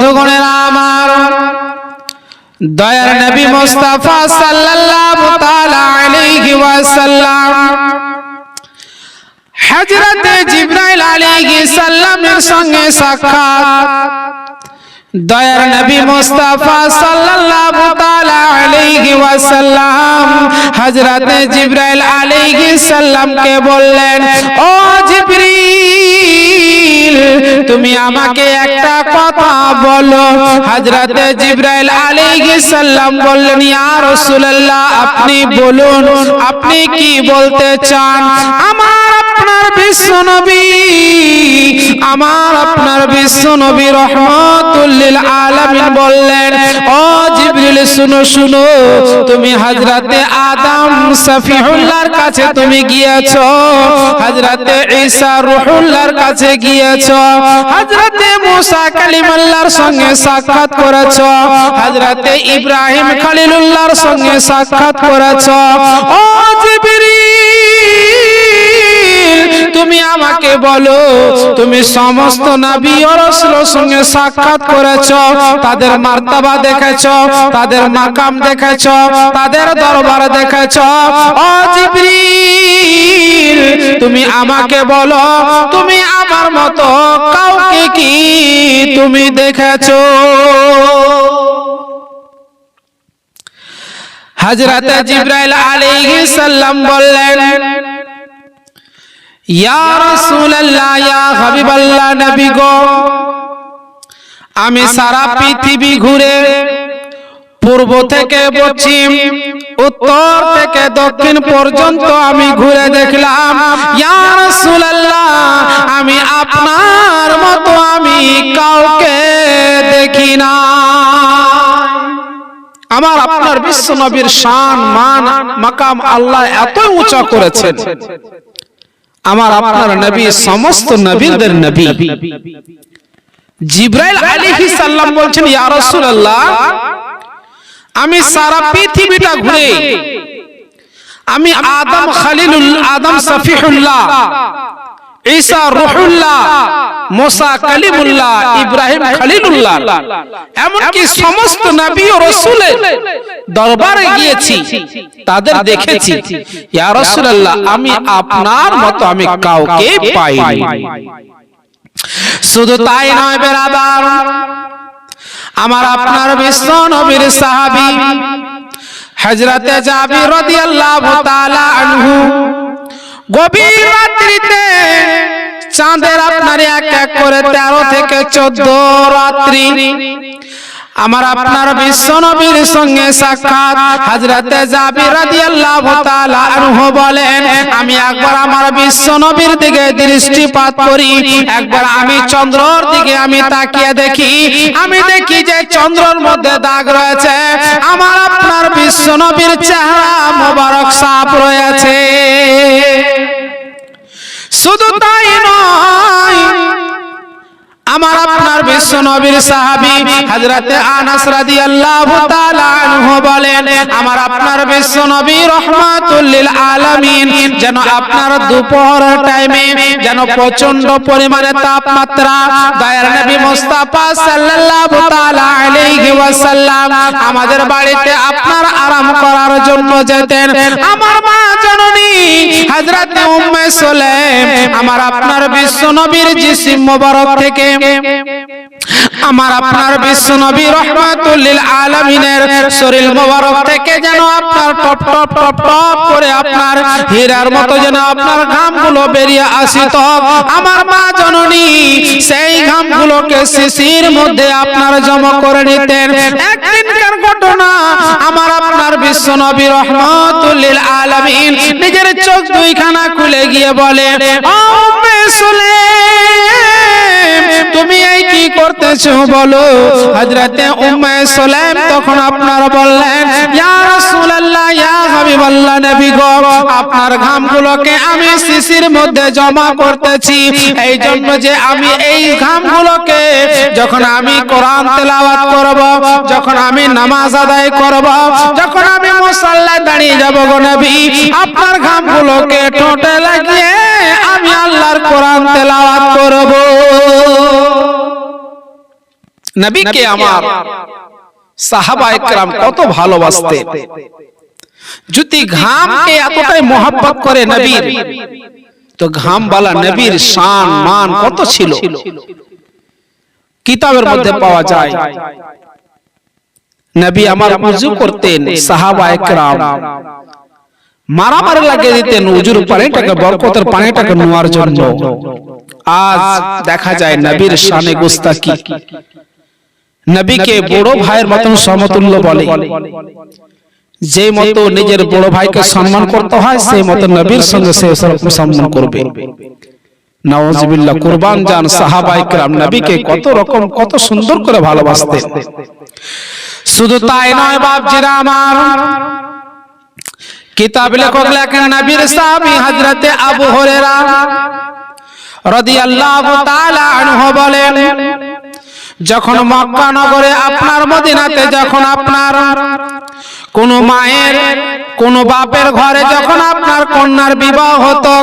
বন্ধুগণেরা আমার, দয়ার নবী মুস্তাফা সাল্লাল্লাহু তাআলা আলাইহি ওয়াসাল্লাম হযরতে জিবরাইল আলাইহিস সালামের সঙ্গে সাক্ষাৎ। দয়ার নবী মুস্তাফা সাল্লাল্লাহু তাআলা আলাইহি ওয়াসাল্লাম হযরতে জিবরাইল আলাইহিস সালামকে বললেন, ও জিবরিল, তুমি আমাকে একটা কথা বলো। হযরতে জিবরাইল আলাইহিস সালাম বললেন, ইয়া রাসূলুল্লাহ, আপনি বলুন, আপনি কি বলতে চান? আমার আপনার বিশ্বনবী, আমার আপনার বিশ্বনবী রহমাতুল লিল আলামিন বললেন, ও জিবরিল, শুনো শুনো, তুমি হযরতে আদম সফিউল্লাহর কাছে তুমি গিয়েছো, হযরতে ঈসা রূহুল্লাহর কাছে গিয়েছো, হযরতে মুসা কালিমুল্লাহর সঙ্গে সাক্ষাৎ করেছো, হযরতে ইব্রাহিম খলিলুল্লাহর সঙ্গে সাক্ষাৎ করেছো। ও জিবরিল, তুমি আমাকে বলো, তুমি সমস্ত নবী ও রাসূলের সঙ্গে সাক্ষাৎ করেছো, তাদের মার্তবা দেখেছো, তাদের মাকাম দেখেছো, তাদের দরবার দেখেছো। ও জিবরিল, তুমি আমাকে বলো, তুমি আমার মতো কাউকে কি তুমি দেখেছো? হযরত জিবরাইল আলাইহিস সালাম বললেন, ইয়া রাসূলুল্লাহ, ইয়া হাবিবাল্লাহ, নবী গো, আমি সারা পৃথিবী ঘুরে পূর্ব থেকে পশ্চিম, উত্তর থেকে দক্ষিণ পর্যন্ত আমি ঘুরে দেখলাম, ইয়া রাসূলুল্লাহ, আমি আপনার মতো আমি কাউকে দেখি না। আমার আপনার বিশ্ব নবীর শান মান মাকাম আল্লাহ এত উঁচা করেছেন। আমার আপনার নবী সমস্ত নবীদের নবী। জিবরাইল আলাইহিস সালাম বলছেন, ইয়া রাসূলুল্লাহ, আমি সারা পৃথিবীটা ঘুরে আমি আদম খলিলুল্লাহ, আদম সফিউল্লাহ, ঈসা রূহুল্লাহ, মুসা কালিমুল্লাহ, ইব্রাহিম খলিলুল্লাহ, এমনকি সমস্ত নবী ও রাসূলের দরবারে গিয়েছি, তাদের দেখেছি। ইয়া রাসূলুল্লাহ, আমি আপনার মতো আমি কাউকে পাইনি। শুধু তাই নয় বেরাদার, আমার আপনার বিশ্ব নবীর সাহাবী হযরতে জাবির রাদিয়াল্লাহু তাআলা আনহু গভীর রাত্রিতে চাঁদের আপনার এক এক করে 13 থেকে 14 রাত্রি আমার আপনার বিশ্ব নবীর সঙ্গে সাক্ষাৎ। হযরতে জাবির রাদিয়াল্লাহু তাআলা আনহু বলেন, আমি একবার আমার বিশ্ব নবীর দিকে দৃষ্টিপাত করি, একবার আমি চন্দ্রের দিকে আমি তাকিয়ে দেখি, আমি দেখি যে চন্দ্রের মধ্যে দাগ রয়েছে, আমার আপনার বিশ্ব নবীর চেহারা মোবারক সাফ রয়েছে। শুধু তাই নয়, আমার আপনার বিশ্ব নবীর সাহাবী হযরতে আনাস রাদিয়াল্লাহু তাআলা আনহু বলেন, আমার আপনার বিশ্ব নবী রাহমাতুল লিল আলামিন যেন আপনার দুপুর টাইমে যেন প্রচন্ড পরিমাণে তাপমাত্রা, দয়ার নবী মুস্তাফা সাল্লাল্লাহু তাআলা আলাইহি ওয়াসাল্লাম আমাদের বাড়িতে আপনার আরাম করার জন্য যেতেন। আমার মা জননী হযরতে উম্মে সুলাইম আমার আপনার বিশ্ব নবীর জিসিম মোবারক থেকে আমার আপনার বিশ্ব নবী রাহমাতুল লিল আলামিনের শরীর মোবারক থেকে যেন আপনার টপ টপ টপ টপ করে আপনার হীরার মতো যেন আপনার ঘামগুলো বেরিয়ে আসিত। আমার মা জননী সেই ঘামগুলোকে শিশির মধ্যে আপনার জমা করে নিতেন। একদিনকার ঘটনা, আমার আপনার বিশ্ব নবী রাহমাতুল লিল আলামিন নিজের চোখ দুইখানা খুলে গিয়ে বলে, ও উম্মে সুলাইম, তুমি এই কি করতেছো বলো? হযরতে উম্মে সুলাইম তখন আপনার বললেন, ইয়া রাসূলুল্লাহ, ইয়া হাবিবাল্লাহ, নবী গো, আপনার ঘামগুলোকে আমি শিশির মধ্যে জমা করতেছি, এই জন্য যে আমি এই ঘামগুলোকে যখন আমি কোরআন তেলাওয়াত করব, যখন আমি নামাজ আদায় করব, যখন আমি মুসাল্লায় দাঁড়িয়ে যাব গো নবী, আপনার ঘামগুলোকে ঠোঁটে লাগিয়ে আমি আল্লাহর কোরআন তেলাওয়াত করব। নবীকে আমার সাহাবায়ে কেরাম কত ভালোবাসতেন। যদি ঘামকে এতটাই মহব্বত করে নবীর, তো ঘামওয়ালা নবীর শান মান কত ছিল কিতাবের মধ্যে পাওয়া যায়। নবী আমার ওযু করতেন, সাহাবায়ে কেরাম মারামারি লাগিয়ে দিতেন ওযুর পানিটাকে, বরকতের পানিটাকে নেওয়ার জন্য। আজ দেখা যায় নবীর শানে গুস্তাকি, নবীকে বড় ভাইয়ের মতন সমতুল্য বলে। যে মতো নিজের বড় ভাইকে সম্মান করতে হয়, সেই মতো নবীর সঙ্গে সে সম্মান করবে। নাউজুবিল্লাহ। কুরবান জান সাহাবায়ে কেরাম নবীকে কত রকম কত সুন্দর করে ভালোবাসতেন। শুধু তাই নয় বাপজিরা আমার, কিতাব লেখক লেখেন নবীর সাহাবী হযরত আবু হুরায়রা রাদিয়াল্লাহু তাআলা আনহু বলেন, যখন মক্কা নগরে আপনার মদিনাতে যখন আপনার কোন মায়ের কোন বাপের ঘরে যখন আপনার কন্যার বিবাহ হতো,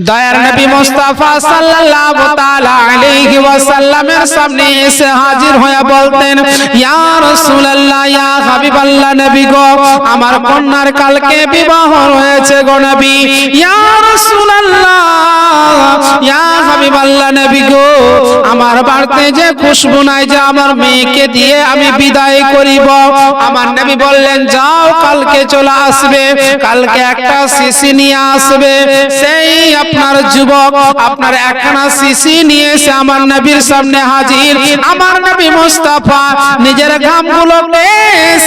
দয়ার নবী মুস্তাফা সাল্লাল্লাহু তাআলা আলাইহি ওয়াসাল্লামের সামনে এসে হাজির হয়ে বলতেন, ইয়া রাসূলুল্লাহ, ইয়া হাবিবাল্লাহ, নবী গো আমার কন্যার কালকে বিবাহ হয়েছে গো নবী। ইয়া রাসূলুল্লাহ, ইয়া হাবিবাল্লাহ, নবী গো আমার বাড়িতে যে খুশবু নাই, যে আমার মেয়েকে দিয়ে আমি বিদায় করিব। আমার নবী বললেন, যাও কালকে চলে আসবে, কালকে একটা শিশি নিয়ে আসবে। সেই আপনার যুবক আপনার একখানা শিশি নিয়ে এসে আমার নবীর সামনে হাজির। আমার নবী মুস্তাফা নিজের ঘামগুলোকে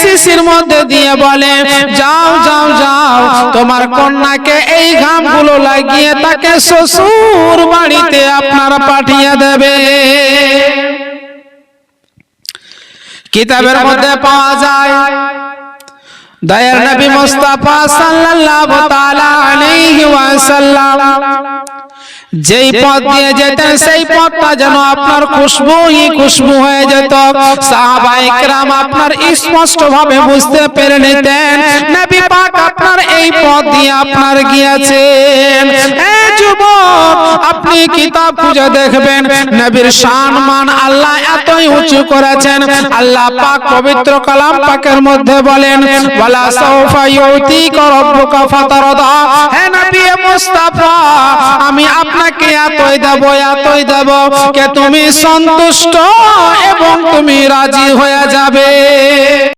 শিশির মধ্যে দিয়ে বলে, যাও যাও যাও তোমার কন্যাকে এই ঘামগুলো লাগিয়ে তাকে শ্বশুর বাড়িতে আপনারা পাঠিয়ে দেবে। কিতাবের মধ্যে পাওয়া যায় দয়ার নবী মুস্তাফা সাল্লাল্লাহু তাআলা আলাইহি ওয়াসাল্লাম যেই পথ দিয়ে যেতেন, সেই পথটা যেন আপনার খুশবু হয়ে যেত। সাহাবায়ে কেরাম আপনার স্পষ্ট ভাবে বুঝতে পেরে নিতেন নবী পাক আপনার এই পথ দিয়ে আপনার গিয়েছেন। এই যুবক, আপনি কিতাব খুঁজে দেখবেন নবীর শান মান আল্লাহ এতই উঁচু করেছেন। আল্লাহ পাক পবিত্র কালাম পাকের মধ্যে বলেন, ওয়ালা সাউফা ইউতিকা রাব্বুকা ফাতারদা। হে নবী মুস্তাফা, আমি আপনাকে এতই দেব কে তুমি সন্তুষ্ট এবং তুমি রাজি হয়ে যাবে।